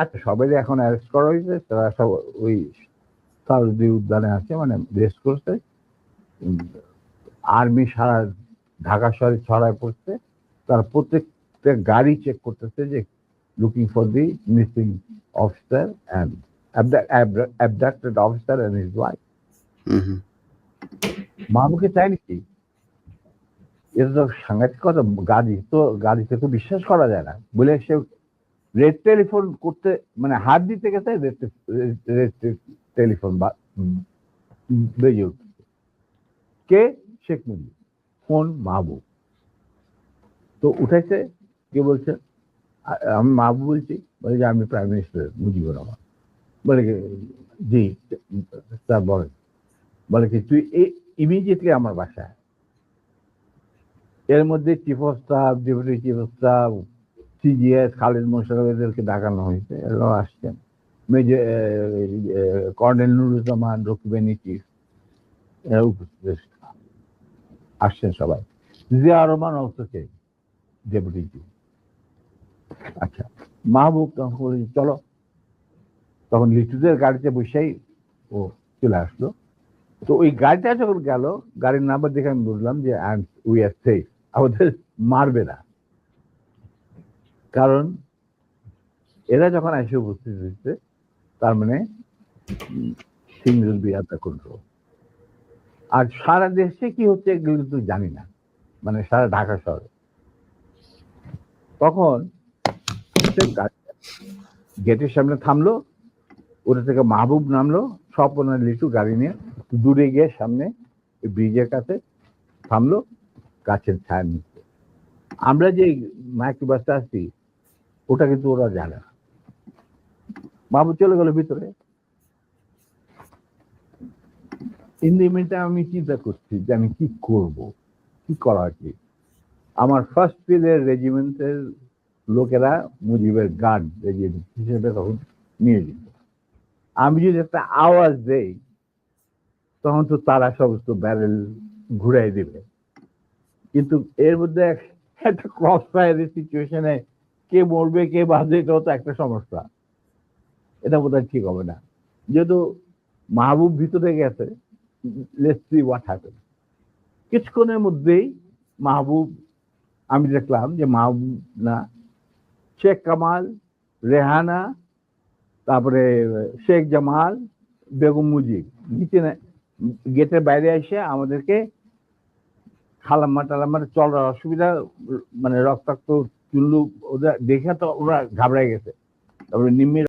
আচ্ছা, সবাই এখন অ্যারেস্ট করা হয়েছে, তারা সব ওই সরোজী উদ্যানে আছে, মানে রেস্ট করছে। আর্মি সারা ঢাকা শহরে ছড়ায় পড়ছে, তারা প্রত্যেকটা গাড়ি চেক করতেছে যে looking for the missing officer and abducted officer and his wife. মাহবুবকে চাই নাকি? এটা তো সাংঘাতিক কথা। গাড়িতে তো বিশ্বাস করা যায় না বলে সে রেড টেলিফোন করতে, মানে হাত দিতে গেছে, রেড টেলিফোন বেজে উঠছে। কে? শেখ মুজিব। ফোন মাহবুব। তো উঠেছে, কে বলছে? আমি মাহবুব বলছি। বলে যে আমি প্রাইম মিনিস্টার মুজিবুর রহমান। বলে কি? জি স্যার বলেন। বলে কি তুই ইমিডিয়েটলি আমার বাসায়। এর মধ্যে chief of staff, deputy chief of staff, CGS, Khaled Mosharraf, এদেরকে ডাকানো হয়েছে, এরাও আসছেন। মেজর কর্নেল নুরুজ্জামান, রকিবানী চিফ, এরা উপস্থিত আসছেন সবাই। জিয়া রহমান অলসো কে, ডেপুটি চিফ। আচ্ছা, মাহবুব তখন বলে চলো। তখন লিটুদের গাড়িতে বসেই ও চলে আসলো। তো ওই গাড়িটা যখন গেল, গাড়ির নাম্বার দেখে আমি বুঝলাম যে উই আর সেফ, আমাদের মারবে না। কারণ এরা যখন এসে উপস্থিত হয়েছে, তার মানে things will be under control। আর সারা দেশে কি হচ্ছে এগুলো কিন্তু জানি না, মানে সারা ঢাকা শহরে। তখন গেটের সামনে থামলো, ওটা থেকে মাহবুব নামলো, সব ওনার লিচু গাড়ি নিয়ে দূরে গিয়ে সামনে ব্রিজের কাছে থামলো, গাছের ছায়া নিচ্ছে। আমরা যে মাইক্রো বাসটা আসছি, ওটা কিন্তু ওরা জানে না। মাহবুব চলে গেল ভিতরে। ইন দি মিনটাইম আমি চিন্তা করছি যে আমি কি করব, কি করা উচিত। আমার ফার্স্ট ফিল্ডের রেজিমেন্টের লোকেরা মুজিবের গার্ড রেজিমেন্ট হিসেবে তখন নিয়ে যেত। আমি যদি একটা আওয়াজ দেই, তখন তো তারা সমস্ত ব্যারেল ঘুরাই দিবে। কিন্তু এর মধ্যে একটা ক্রস ফায়ারের সিচুয়েশনে কে মরবে কে বাঁচবে, এটাও তো একটা সমস্যা। এটা বোধহয় ঠিক হবে না। যেহেতু মাহবুব ভিতরে গেছে, লেটস সি হোয়াট হ্যাপেন। কিছুক্ষণের মধ্যেই মাহবুব, আমি দেখলাম যে মাহবুব না, শেখ কামাল, রেহানা, তারপরে শেখ জামাল, বেগম মুজিব নিচে গেটের বাইরে এসে আমাদেরকে খালাম্মা টালাম্মা চলার অসুবিধা, মানে রক্তাক্ত চুল্লু, ওদের দেখে তো ওরা ঘাবড়ে গেছে। তারপরে নিম্মি